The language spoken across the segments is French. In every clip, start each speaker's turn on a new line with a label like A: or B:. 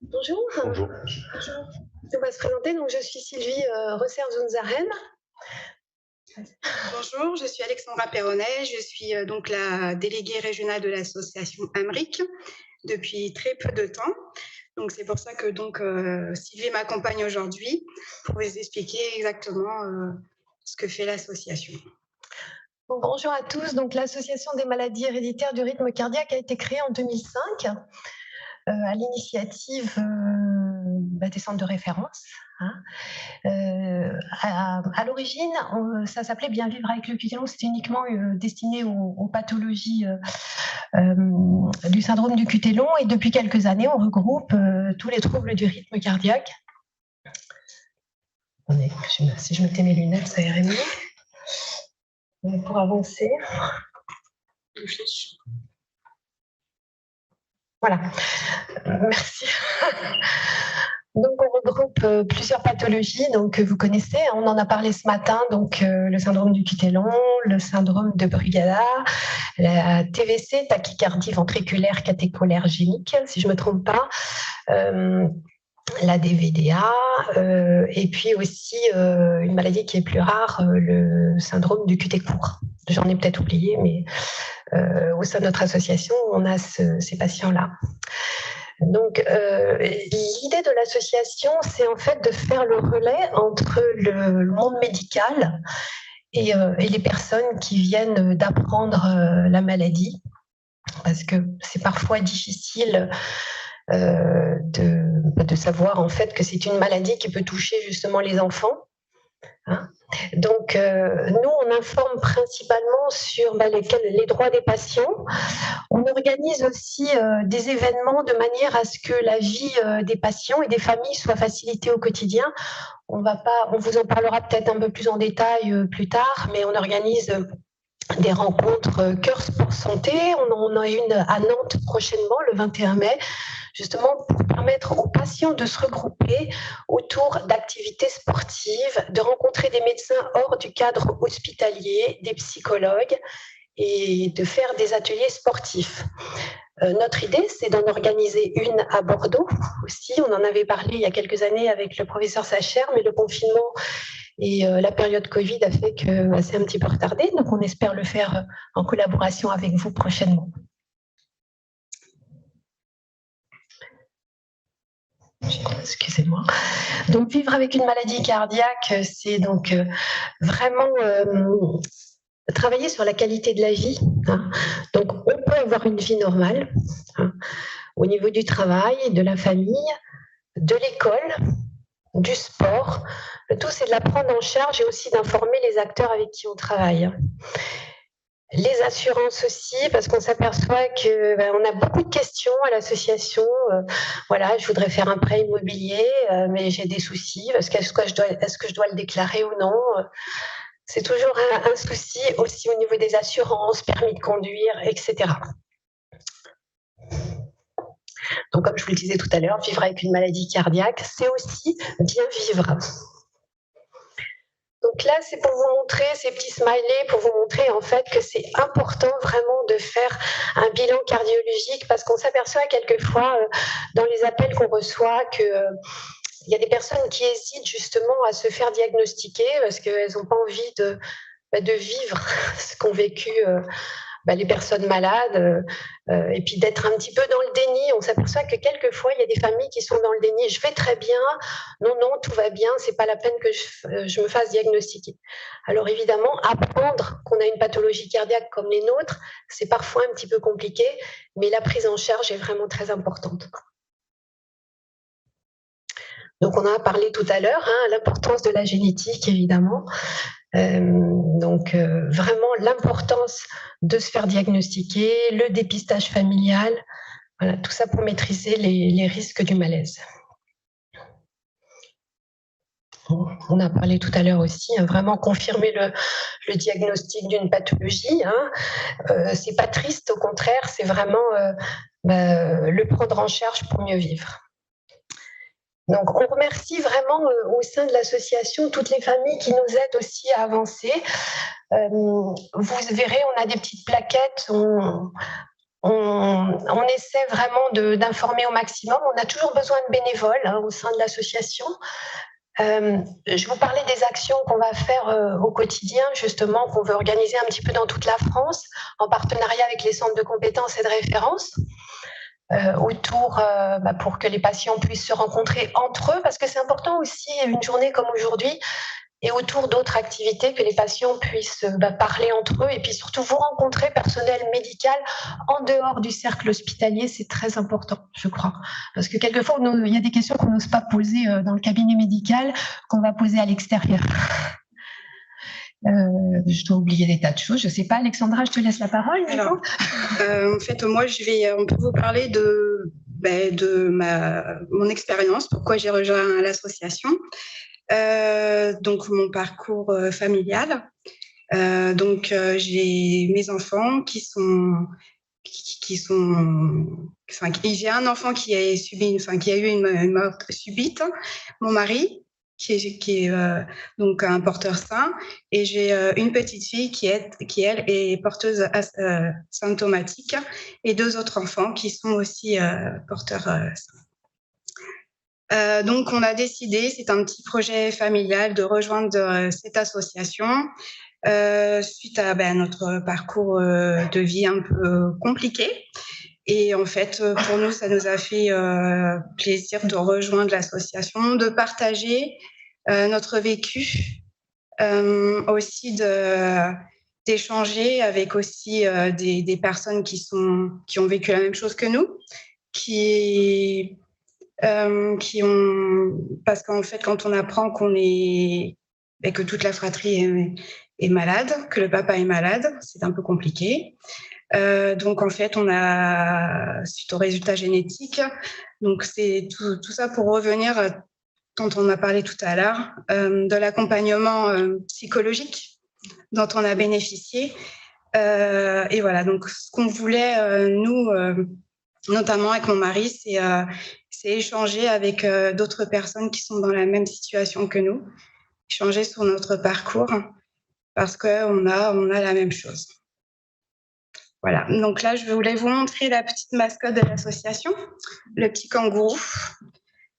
A: Bonjour.
B: Bonjour.
A: Bonjour. On va se présenter. Donc, je suis Sylvie Rosser-Zunzaren.
C: Bonjour, je suis Alexandra Perronnet, je suis donc la déléguée régionale de l'association AMRIC depuis très peu de temps. Donc c'est pour ça que Sylvie m'accompagne aujourd'hui pour vous expliquer exactement ce que fait l'association.
A: Bonjour à tous. Donc, l'association des maladies héréditaires du rythme cardiaque a été créée en 2005 à l'initiative des centres de référence. À l'origine, ça s'appelait Bien vivre avec le QT long. C'était uniquement destiné aux pathologies du syndrome du QT long. Et depuis quelques années, on regroupe tous les troubles du rythme cardiaque. Attendez, si je mettais mes lunettes, ça irait mieux. Pour avancer. Voilà. Merci. Donc, on regroupe plusieurs pathologies que vous connaissez. On en a parlé ce matin, le syndrome du QT long, le syndrome de Brugada, la TVC, tachycardie ventriculaire catécholergénique, si je ne me trompe pas, la DVDA, et puis aussi une maladie qui est plus rare, le syndrome du QT court. J'en ai peut-être oublié, mais au sein de notre association, on a ces patients-là. Donc, l'idée de l'association, c'est en fait de faire le relais entre le monde médical et les personnes qui viennent d'apprendre la maladie, parce que c'est parfois difficile de savoir en fait que c'est une maladie qui peut toucher justement les enfants. Donc, nous, on informe principalement sur les droits des patients. On organise aussi des événements de manière à ce que la vie des patients et des familles soit facilitée au quotidien. On vous en parlera peut-être un peu plus en détail plus tard, mais on organise des rencontres Cœur Sport Santé. On en a une à Nantes prochainement, le 21 mai, justement pour permettre aux patients de se regrouper autour d'activités sportives, de rencontrer des médecins hors du cadre hospitalier, des psychologues et de faire des ateliers sportifs. Notre idée, c'est d'en organiser une à Bordeaux aussi. On en avait parlé il y a quelques années avec le professeur Sacher, mais le confinement et la période Covid a fait que c'est un petit peu retardé. Donc, on espère le faire en collaboration avec vous prochainement. Excusez-moi. Donc, vivre avec une maladie cardiaque, c'est donc vraiment travailler sur la qualité de la vie. Donc, on peut avoir une vie normale au niveau du travail, de la famille, de l'école, du sport. Le tout, c'est de la prendre en charge et aussi d'informer les acteurs avec qui on travaille. Les assurances aussi, parce qu'on s'aperçoit qu'on a beaucoup de questions à l'association. Voilà, je voudrais faire un prêt immobilier, mais j'ai des soucis. Est-ce que je dois le déclarer ou non? C'est toujours un souci aussi au niveau des assurances, permis de conduire, etc. Donc, comme je vous le disais tout à l'heure, vivre avec une maladie cardiaque, c'est aussi bien vivre. Donc là, c'est pour vous montrer ces petits smileys, pour vous montrer en fait que c'est important vraiment de faire un bilan cardiologique parce qu'on s'aperçoit quelquefois dans les appels qu'on reçoit que il y a des personnes qui hésitent justement à se faire diagnostiquer parce qu'elles n'ont pas envie de vivre ce qu'ont vécu les personnes malades, et puis d'être un petit peu dans le déni. On s'aperçoit que quelquefois, il y a des familles qui sont dans le déni. Je vais très bien, non, tout va bien, c'est pas la peine que je me fasse diagnostiquer. Alors évidemment, apprendre qu'on a une pathologie cardiaque comme les nôtres, c'est parfois un petit peu compliqué, mais la prise en charge est vraiment très importante. Donc on en a parlé tout à l'heure, l'importance de la génétique, évidemment. Vraiment l'importance de se faire diagnostiquer, le dépistage familial, voilà, tout ça pour maîtriser les risques du malaise. On a parlé tout à l'heure aussi, vraiment confirmer le diagnostic d'une pathologie. C'est pas triste, au contraire, c'est vraiment le prendre en charge pour mieux vivre. Donc, on remercie vraiment au sein de l'association toutes les familles qui nous aident aussi à avancer. Vous verrez, on a des petites plaquettes. on essaie vraiment d'informer au maximum. On a toujours besoin de bénévoles au sein de l'association. Je vous parlais des actions qu'on va faire au quotidien, justement, qu'on veut organiser un petit peu dans toute la France, en partenariat avec les centres de compétences et de référence, pour que les patients puissent se rencontrer entre eux, parce que c'est important aussi, une journée comme aujourd'hui, et autour d'autres activités, que les patients puissent parler entre eux et puis surtout vous rencontrer, personnel médical, en dehors du cercle hospitalier, c'est très important, je crois. Parce que quelquefois, il y a des questions qu'on n'ose pas poser dans le cabinet médical, qu'on va poser à l'extérieur. Je dois oublier des tas de choses. Je ne sais pas, Alexandra, je te laisse la parole.
C: Alors, en fait, moi, on peut vous parler de mon expérience, pourquoi j'ai rejoint l'association. Donc mon parcours familial. J'ai mes enfants j'ai un enfant qui a eu une mort subite, mon mari qui est donc un porteur sain, et j'ai une petite fille qui elle est porteuse symptomatique, et 2 autres enfants qui sont aussi porteurs sains. Donc, on a décidé, c'est un petit projet familial, de rejoindre cette association suite à notre parcours de vie un peu compliqué. Et en fait, pour nous, ça nous a fait plaisir de rejoindre l'association, de partager notre vécu, aussi d'échanger avec aussi des personnes qui ont vécu la même chose que nous, parce qu'en fait, quand on apprend que toute la fratrie est malade, que le papa est malade, c'est un peu compliqué. Donc en fait, on a, suite aux résultats génétiques, donc c'est tout ça pour revenir dont on a parlé tout à l'heure, de l'accompagnement psychologique dont on a bénéficié. Et voilà, donc ce qu'on voulait, nous, notamment avec mon mari, c'est échanger avec d'autres personnes qui sont dans la même situation que nous, échanger sur notre parcours, parce qu'on a la même chose. Voilà, donc là, je voulais vous montrer la petite mascotte de l'association, le petit kangourou.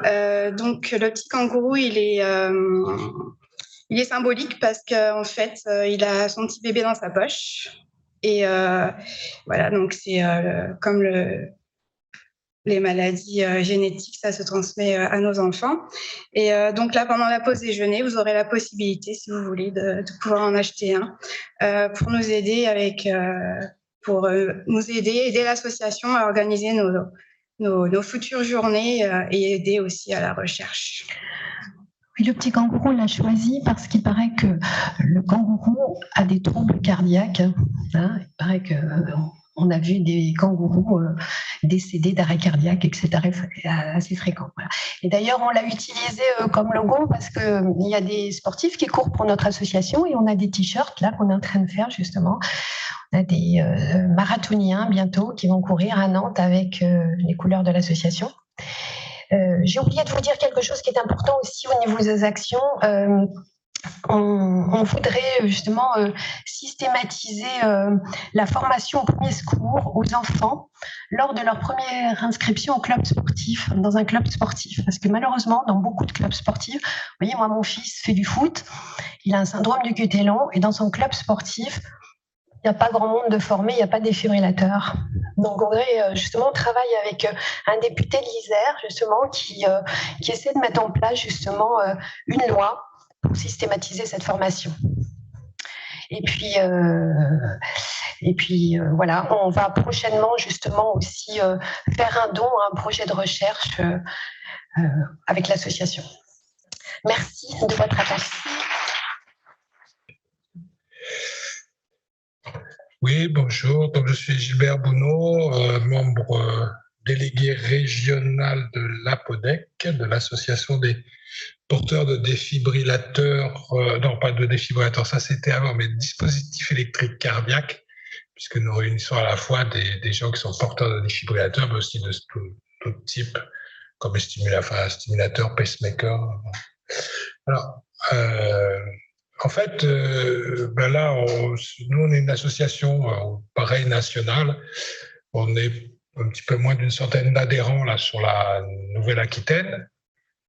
C: Donc, le petit kangourou, il est symbolique parce qu'en fait, il a son petit bébé dans sa poche. Et voilà, donc c'est comme les maladies génétiques, ça se transmet à nos enfants. Et donc là, pendant la pause déjeuner, vous aurez la possibilité, si vous voulez, de pouvoir en acheter un pour nous aider aider l'association à organiser nos futures journées et aider aussi à la recherche.
A: Oui, le petit kangourou, on l'a choisi parce qu'il paraît que le kangourou a des troubles cardiaques. Hein, il paraît qu'on a vu des kangourous décédés d'arrêt cardiaque, etc., assez fréquent. Voilà. Et d'ailleurs, on l'a utilisé comme logo parce qu'il y a des sportifs qui courent pour notre association et on a des t-shirts là qu'on est en train de faire justement. On a des marathoniens bientôt qui vont courir à Nantes avec les couleurs de l'association. J'ai oublié de vous dire quelque chose qui est important aussi au niveau des actions. On voudrait justement systématiser la formation au premier secours aux enfants lors de leur première inscription au club sportif, dans un club sportif. Parce que malheureusement, dans beaucoup de clubs sportifs, vous voyez, moi, mon fils fait du foot, il a un syndrome du QT long, et dans son club sportif, il n'y a pas grand monde de formé, il n'y a pas de défibrillateur. Donc, on voudrait justement travailler avec un député de l'Isère, justement, qui essaie de mettre en place justement une loi pour systématiser cette formation. Et puis voilà, on va prochainement justement aussi faire un don à un projet de recherche avec l'association. Merci de votre attention.
B: Oui, bonjour. Donc, je suis Gilbert Bounot, membre délégué régional de l'APODEC, de l'association des porteurs de défibrillateurs, non pas de défibrillateurs, ça c'était avant, mais dispositifs électriques cardiaques, puisque nous réunissons à la fois des gens qui sont porteurs de défibrillateurs, mais aussi de tout type, comme les stimulateurs, pacemakers. Alors, en fait, là, nous, on est une association pareil nationale. On est un petit peu moins d'une centaine d'adhérents là sur la Nouvelle-Aquitaine.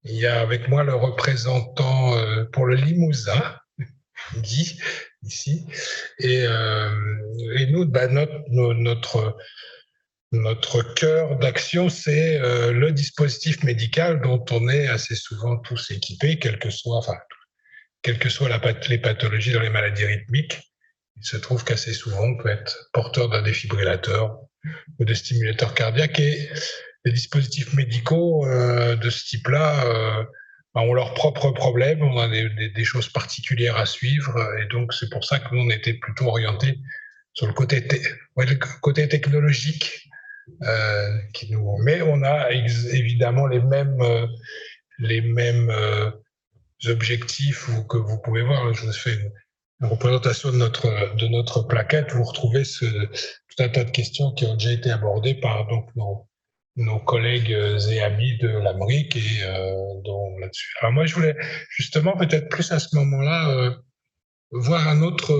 B: Il y a avec moi le représentant pour le Limousin, Guy, ici. Et nous, notre cœur d'action, c'est le dispositif médical dont on est assez souvent tous équipés, quelles que soient les pathologies dans les maladies rythmiques. Il se trouve qu'assez souvent, on peut être porteur d'un défibrillateur ou de stimulateur cardiaque, et les dispositifs médicaux de ce type-là ont leurs propres problèmes, on a des choses particulières à suivre, et donc c'est pour ça que nous, on était plutôt orientés sur le côté technologique. Mais on a évidemment les mêmes objectifs que vous pouvez voir. Je vous fais une représentation de notre plaquette. Vous retrouvez tout un tas de questions qui ont déjà été abordées par donc nos collègues et amis de l'Amérique et donc là-dessus. Alors moi, je voulais justement peut-être plus à ce moment-là voir un autre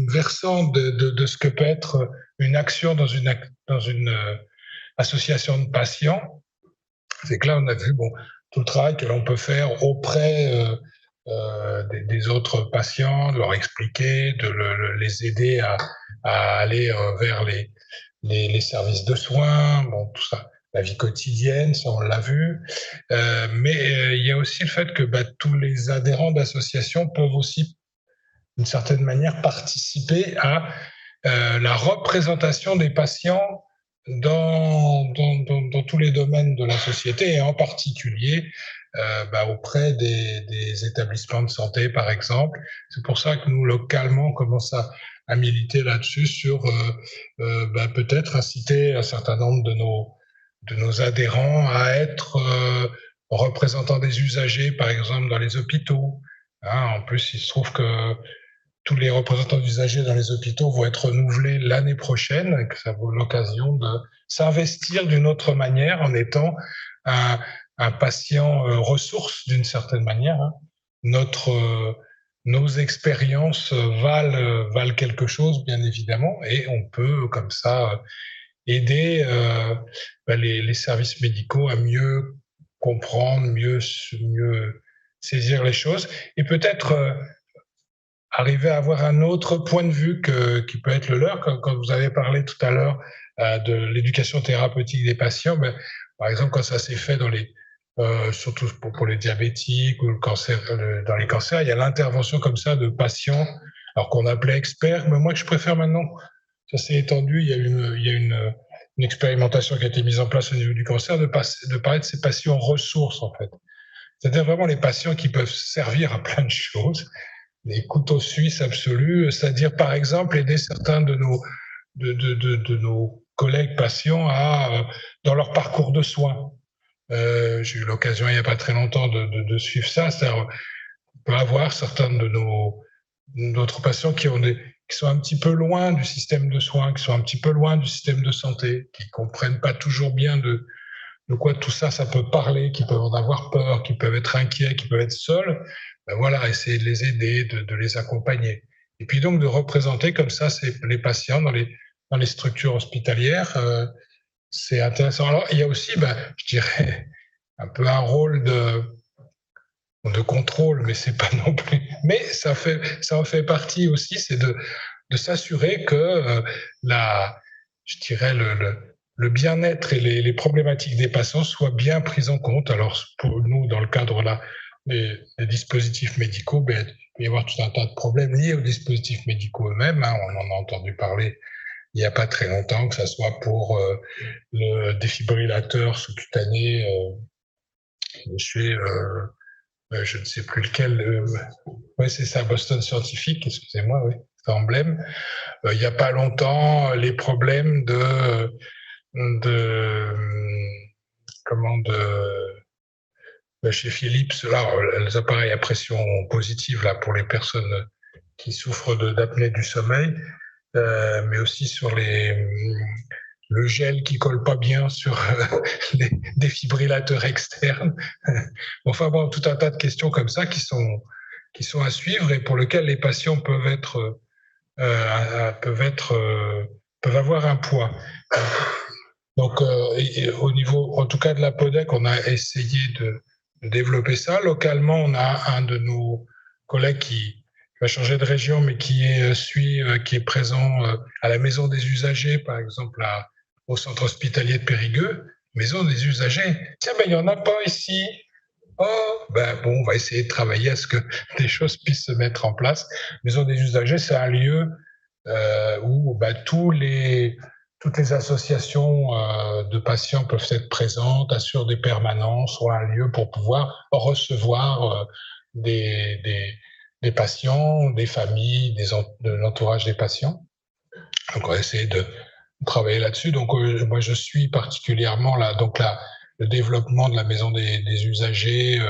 B: versant de ce que peut être une action dans une association de patients. C'est que là, on a vu tout le travail que l'on peut faire auprès des autres patients, de leur expliquer, de les aider à aller vers les services de soins, tout ça, la vie quotidienne, ça on l'a vu. Mais il y a aussi le fait que tous les adhérents d'associations peuvent aussi, d'une certaine manière, participer à la représentation des patients dans tous les domaines de la société, et en particulier auprès des établissements de santé, par exemple. C'est pour ça que nous, localement, on commence à militer là-dessus, sur peut-être inciter un certain nombre de nos adhérents à être représentants des usagers, par exemple, dans les hôpitaux. En plus, il se trouve que tous les représentants d'usagers dans les hôpitaux vont être renouvelés l'année prochaine, et que ça vaut l'occasion de s'investir d'une autre manière en étant un patient ressource d'une certaine manière. Nos expériences valent quelque chose, bien évidemment, et on peut comme ça aider les services médicaux à mieux comprendre, mieux saisir les choses, et peut-être arriver à avoir un autre point de vue qui peut être le leur. Quand vous avez parlé tout à l'heure de l'éducation thérapeutique des patients, par exemple, quand ça s'est fait surtout pour les diabétiques ou le cancer, dans les cancers, il y a l'intervention comme ça de patients, alors qu'on appelait experts, mais moi que je préfère maintenant, ça s'est étendu. Il y a une expérimentation qui a été mise en place au niveau du cancer, de parler de ces patients ressources, en fait. C'est-à-dire vraiment les patients qui peuvent servir à plein de choses, les couteaux suisses absolus, c'est-à-dire par exemple aider certains de nos collègues patients dans leur parcours de soins. J'ai eu l'occasion il n'y a pas très longtemps de suivre ça. C'est-à-dire, on peut avoir certains de notre patients qui sont un petit peu loin du système de soins, qui sont un petit peu loin du système de santé, qui comprennent pas toujours bien de quoi tout ça peut parler, qui peuvent en avoir peur, qui peuvent être inquiets, qui peuvent être seuls. Essayer de les aider, de les accompagner. Et puis donc de représenter comme ça les patients dans les structures hospitalières, c'est intéressant. Alors il y a aussi, je dirais, un peu un rôle de contrôle, mais c'est pas non plus. Mais ça en fait partie aussi, c'est de s'assurer que je dirais le bien-être et les problématiques des patients soient bien prises en compte. Alors pour nous, dans le cadre des dispositifs médicaux, il peut y avoir tout un tas de problèmes liés aux dispositifs médicaux eux-mêmes. On en a entendu parler il n'y a pas très longtemps, que ce soit pour le défibrillateur sous-cutané chez, je ne sais plus lequel, c'est ça, Boston Scientific, excusez-moi, oui, c'est emblème. Il n'y a pas longtemps, les problèmes chez Philips, là, les appareils à pression positive là, pour les personnes qui souffrent d'apnée du sommeil, mais aussi sur le gel qui colle pas bien sur les défibrillateurs externes. Enfin bon, tout un tas de questions comme ça qui sont à suivre et pour lesquelles les patients peuvent être peuvent avoir un poids. Donc, au niveau, en tout cas de l'APODEC, on a essayé de développer ça. Localement, on a un de nos collègues qui va changer de région, mais qui est présent à la Maison des usagers, par exemple, au centre hospitalier de Périgueux. Maison des usagers. Tiens, ben, il n'y en a pas ici. Oh, ben bon, on va essayer de travailler à ce que des choses puissent se mettre en place. Maison des usagers, c'est un lieu où ben, toutes les associations de patients peuvent être présentes, assurent des permanences, ou un lieu pour pouvoir recevoir des patients, des familles, de l'entourage des patients. Donc, on va essayer de travailler là-dessus. Donc, moi, je suis particulièrement le développement de la maison des usagers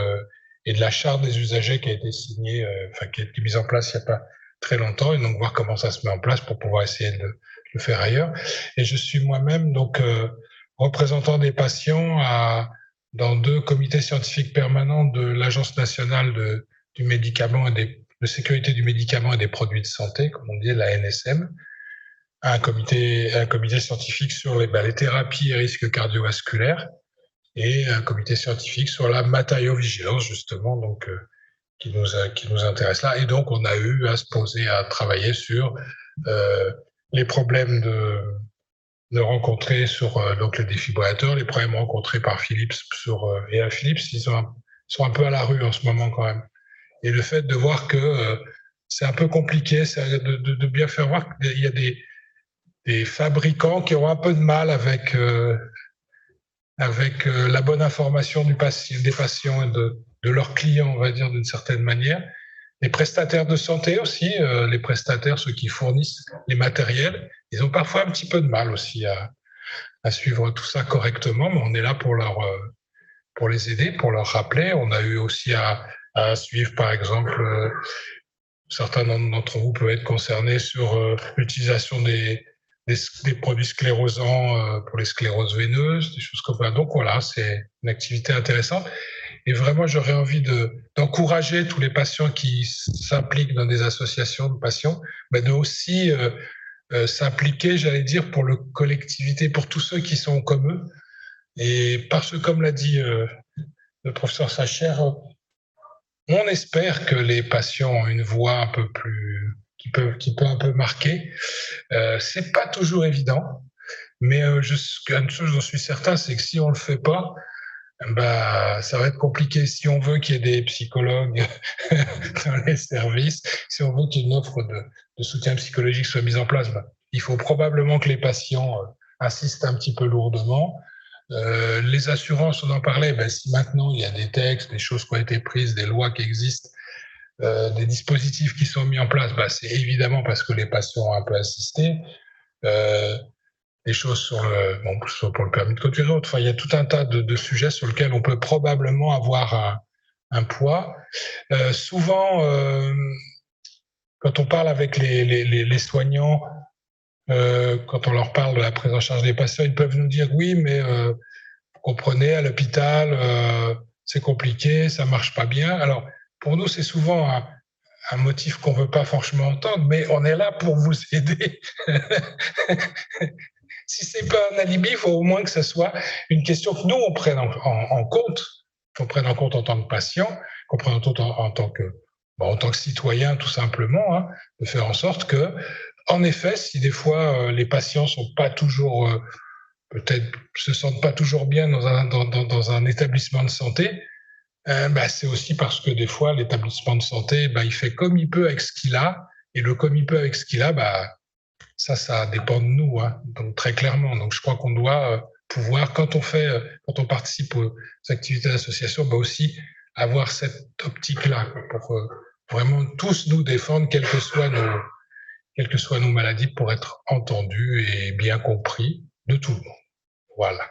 B: et de la charte des usagers qui a été signée, qui a été mise en place il n'y a pas très longtemps, et donc voir comment ça se met en place pour pouvoir essayer de le faire ailleurs. Et je suis moi-même donc représentant des patients dans 2 comités scientifiques permanents de l'Agence nationale du médicament et de sécurité du médicament et des produits de santé, comme on dit, la NSM. Un comité scientifique sur les thérapies et risques cardiovasculaires, et un comité scientifique sur la matériovigilance, justement, donc qui nous intéresse là. Et donc, on a eu à se poser, à travailler sur les problèmes de rencontrer sur donc le défibrillateur, les problèmes rencontrés par Philips et à Philips, ils sont un peu à la rue en ce moment quand même. Et le fait de voir que c'est un peu compliqué, c'est de bien faire voir qu'il y a des fabricants qui ont un peu de mal avec la bonne information des patients et de leurs clients, on va dire d'une certaine manière. Les prestataires de santé aussi, les prestataires, ceux qui fournissent les matériels, ils ont parfois un petit peu de mal aussi à suivre tout ça correctement, mais on est là pour les aider, pour leur rappeler. On a eu aussi à suivre, par exemple, certains d'entre vous peuvent être concernés sur l'utilisation des produits sclérosants pour les scléroses veineuses, des choses comme ça. Donc voilà, c'est une activité intéressante. Et vraiment, j'aurais envie d'encourager tous les patients qui s'impliquent dans des associations de patients, mais de aussi s'impliquer, j'allais dire, pour la collectivité, pour tous ceux qui sont comme eux. Et parce que, comme l'a dit le professeur Sacher, on espère que les patients ont une voix un peu plus qui peut un peu marquer. C'est pas toujours évident, mais une chose dont je suis certain, c'est que si on le fait pas, bah, ça va être compliqué. Si on veut qu'il y ait des psychologues dans les services, si on veut qu'une offre de soutien psychologique soit mise en place, bah, il faut probablement que les patients insistent un petit peu lourdement. Les assurances, on en parlait, ben, si maintenant il y a des textes, des choses qui ont été prises, des lois qui existent, des dispositifs qui sont mis en place, ben, c'est évidemment parce que les patients ont un peu insisté. Des choses soit pour le permis de conduire, enfin, il y a tout un tas de sujets sur lesquels on peut probablement avoir un poids. Souvent, quand on parle avec les soignants, quand on leur parle de la prise en charge des patients, ils peuvent nous dire oui, mais vous comprenez, à l'hôpital, c'est compliqué, ça marche pas bien. Alors, pour nous, c'est souvent un motif qu'on veut pas franchement entendre, mais on est là pour vous aider. Si c'est pas un alibi, il faut au moins que ce soit une question que nous, on prenne en compte, qu'on prenne en compte en tant que patient, qu'on prenne en compte en tant que citoyen, tout simplement, hein, de faire en sorte que, en effet, si des fois les patients sont pas toujours, peut-être se sentent pas toujours bien dans un établissement de santé, bah, c'est aussi parce que des fois l'établissement de santé, bah, il fait comme il peut avec ce qu'il a, et le comme il peut avec ce qu'il a, bah, ça dépend de nous, hein, donc très clairement. Donc je crois qu'on doit pouvoir, quand on participe aux activités d'association, bah aussi avoir cette optique-là pour vraiment tous nous défendre, quelles que soient nos maladies, pour être entendus et bien compris de tout le monde. Voilà.